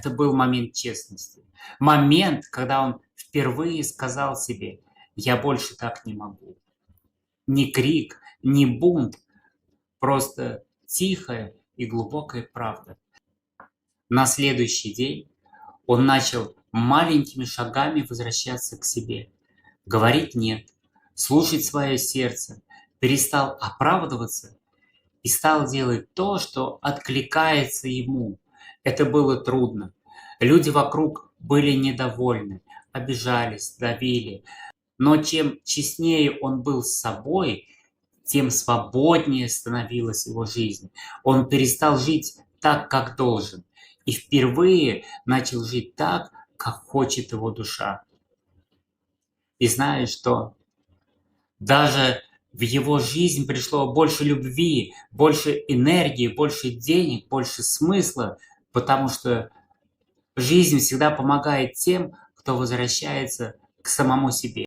это был момент честности. Момент, когда он впервые сказал себе: «Я больше так не могу». Не крик, не бунт, просто тихая и глубокая правда. На следующий день он начал маленькими шагами возвращаться к себе, говорить «нет», слушать свое сердце, перестал оправдываться и стал делать то, что откликается ему. Это было трудно. Люди вокруг были недовольны, обижались, давили. Но чем честнее он был с собой, тем свободнее становилась его жизнь. Он перестал жить так, как должен, и впервые начал жить так, как хочет его душа. И знаешь что? Даже в его жизнь пришло больше любви, больше энергии, больше денег, больше смысла, потому что жизнь всегда помогает тем, кто возвращается к самому себе.